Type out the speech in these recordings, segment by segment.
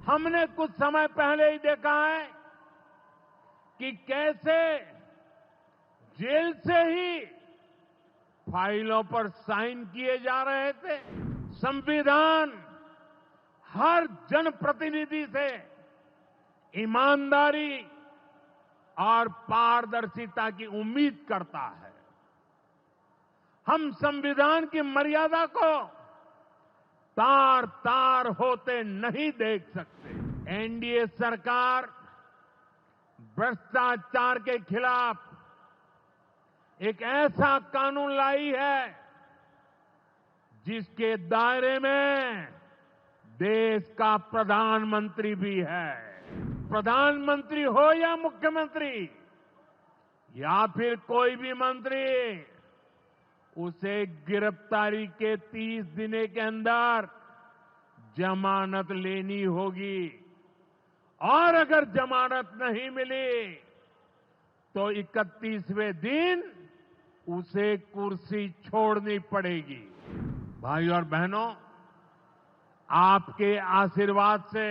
हमने कुछ समय पहले ही देखा है कि कैसे जेल से ही फाइलों पर साइन किए जा रहे थे। संविधान हर जनप्रतिनिधि से ईमानदारी और पारदर्शिता की उम्मीद करता है। हम संविधान की मर्यादा को तार तार होते नहीं देख सकते। एनडीए सरकार भ्रष्टाचार के खिलाफ एक ऐसा कानून लाई है जिसके दायरे में देश का प्रधानमंत्री भी है। प्रधानमंत्री हो या मुख्यमंत्री या फिर कोई भी मंत्री, उसे गिरफ्तारी के 30 दिन के अंदर जमानत लेनी होगी और अगर जमानत नहीं मिली तो 31वें दिन उसे कुर्सी छोड़नी पड़ेगी। भाई और बहनों, आपके आशीर्वाद से,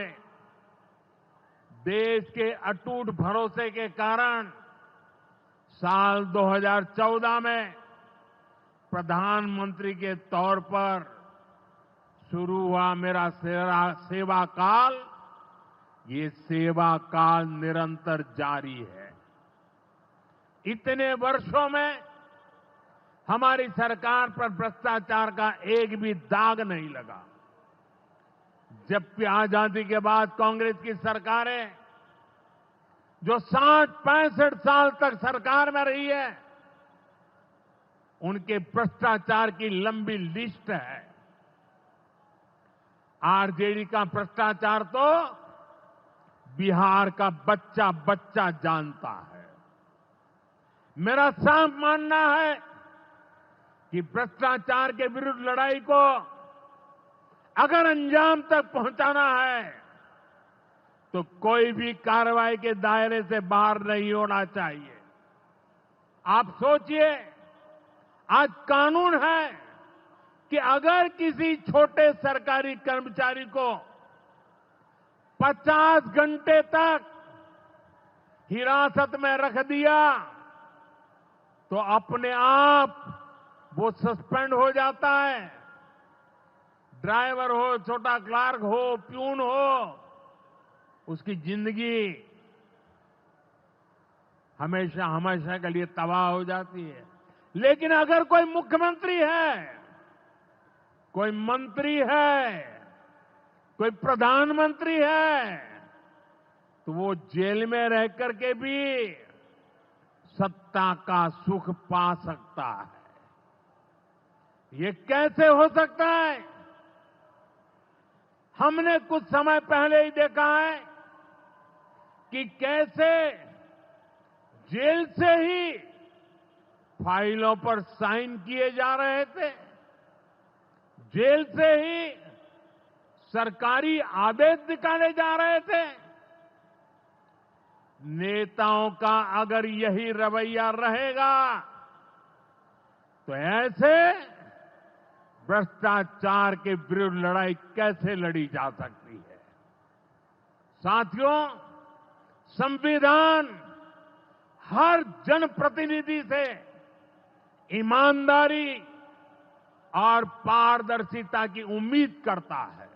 देश के अटूट भरोसे के कारण साल 2014 में प्रधानमंत्री के तौर पर शुरू हुआ मेरा सेवा काल, ये सेवा काल निरंतर जारी है। इतने वर्षों में हमारी सरकार पर भ्रष्टाचार का एक भी दाग नहीं लगा। जबकि आजादी के बाद कांग्रेस की सरकारें जो 60-65 साल तक सरकार में रही है, उनके भ्रष्टाचार की लंबी लिस्ट है। आरजेडी का भ्रष्टाचार तो बिहार का बच्चा बच्चा जानता है। मेरा साफ मानना है कि भ्रष्टाचार के विरुद्ध लड़ाई को अगर अंजाम तक पहुंचाना है तो कोई भी कार्रवाई के दायरे से बाहर नहीं होना चाहिए। आप सोचिए, आज कानून है कि अगर किसी छोटे सरकारी कर्मचारी को 50 घंटे तक हिरासत में रख दिया तो अपने आप वो सस्पेंड हो जाता है। ड्राइवर हो, छोटा क्लार्क हो, प्यून हो, उसकी जिंदगी हमेशा हमेशा के लिए तबाह हो जाती है। लेकिन अगर कोई मुख्यमंत्री है, कोई मंत्री है, कोई प्रधानमंत्री है, तो वो जेल में रह करके भी सत्ता का सुख पा सकता है। ये कैसे हो सकता है? हमने कुछ समय पहले ही देखा है कि कैसे जेल से ही फाइलों पर साइन किए जा रहे थे। जेल से ही सरकारी आदेश निकाले जा रहे थे। नेताओं का अगर यही रवैया रहेगा तो ऐसे भ्रष्टाचार के विरुद्ध लड़ाई कैसे लड़ी जा सकती है? साथियों, संविधान हर जनप्रतिनिधि से ईमानदारी और पारदर्शिता की उम्मीद करता है।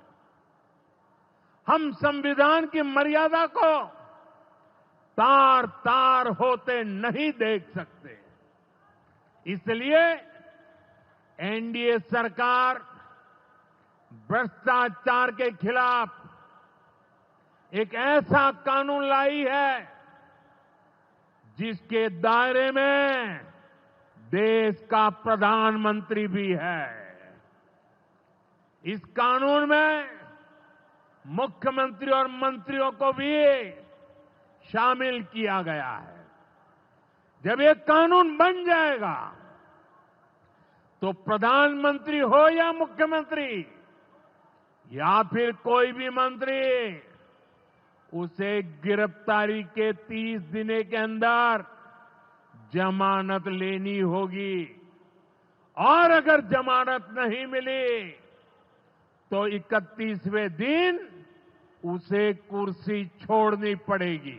हम संविधान की मर्यादा को तार तार होते नहीं देख सकते। इसलिए एनडीए सरकार भ्रष्टाचार के खिलाफ एक ऐसा कानून लाई है जिसके दायरे में देश का प्रधानमंत्री भी है। इस कानून में मुख्यमंत्री और मंत्रियों को भी शामिल किया गया है। जब ये कानून बन जाएगा तो प्रधानमंत्री हो या मुख्यमंत्री या फिर कोई भी मंत्री, उसे गिरफ्तारी के 30 दिन के अंदर जमानत लेनी होगी और अगर जमानत नहीं मिली तो 31वें दिन उसे कुर्सी छोड़नी पड़ेगी।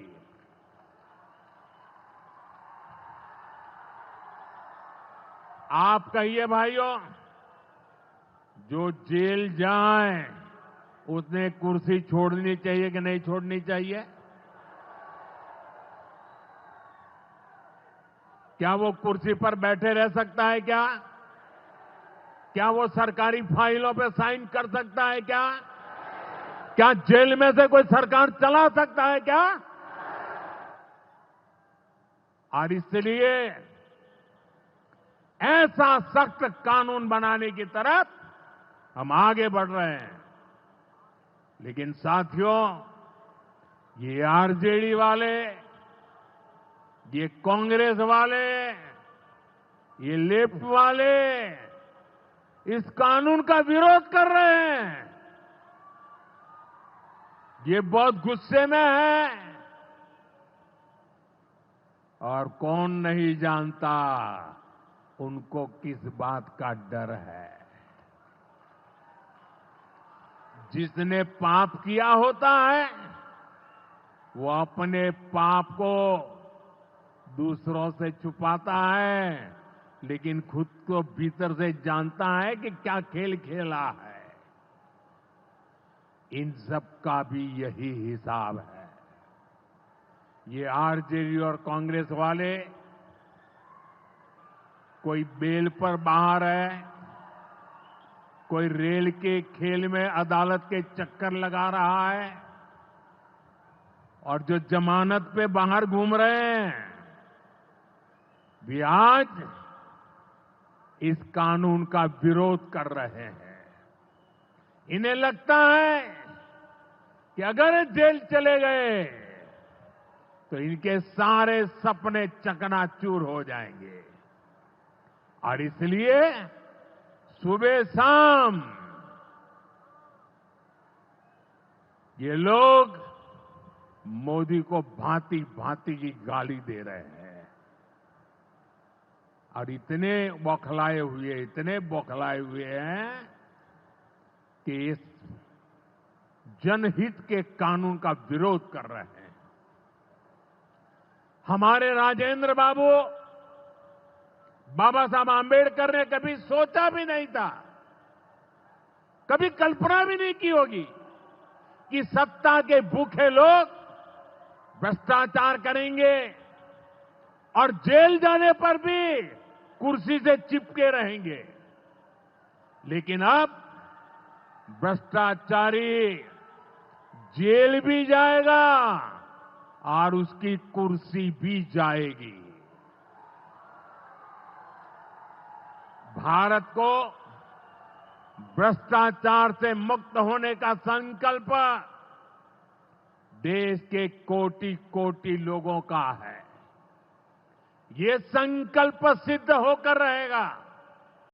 आप कहिए भाइयों, जो जेल जाए उसने कुर्सी छोड़नी चाहिए कि नहीं छोड़नी चाहिए? क्या वो कुर्सी पर बैठे रह सकता है क्या? क्या वो सरकारी फाइलों पे साइन कर सकता है क्या? क्या जेल में से कोई सरकार चला सकता है क्या? और इसलिए ऐसा सख्त कानून बनाने की तरफ हम आगे बढ़ रहे हैं। लेकिन साथियों, ये आरजेडी वाले, ये कांग्रेस वाले, ये लेफ्ट वाले इस कानून का विरोध कर रहे हैं। ये बहुत गुस्से में है और कौन नहीं जानता उनको किस बात का डर है। जिसने पाप किया होता है वो अपने पाप को दूसरों से छुपाता है, लेकिन खुद को भीतर से जानता है कि क्या खेल खेला है। इन सब का भी यही हिसाब है। ये आरजेडी और कांग्रेस वाले कोई बेल पर बाहर है, कोई रेल के खेल में अदालत के चक्कर लगा रहा है, और जो जमानत पे बाहर घूम रहे हैं भी आज इस कानून का विरोध कर रहे हैं। इन्हें लगता है कि अगर जेल चले गए तो इनके सारे सपने चकनाचूर हो जाएंगे, और इसलिए सुबह शाम ये लोग मोदी को भांति भांति की गाली दे रहे हैं और इतने बौखलाए हुए हैं कि इस जनहित के कानून का विरोध कर रहे हैं। हमारे राजेंद्र बाबू, बाबा साहब आंबेडकर ने कभी सोचा भी नहीं था, कभी कल्पना भी नहीं की होगी कि सत्ता के भूखे लोग भ्रष्टाचार करेंगे और जेल जाने पर भी कुर्सी से चिपके रहेंगे। लेकिन अब भ्रष्टाचारी जेल भी जाएगा और उसकी कुर्सी भी जाएगी। भारत को भ्रष्टाचार से मुक्त होने का संकल्प देश के कोटि कोटि लोगों का है। ये संकल्प सिद्ध होकर रहेगा।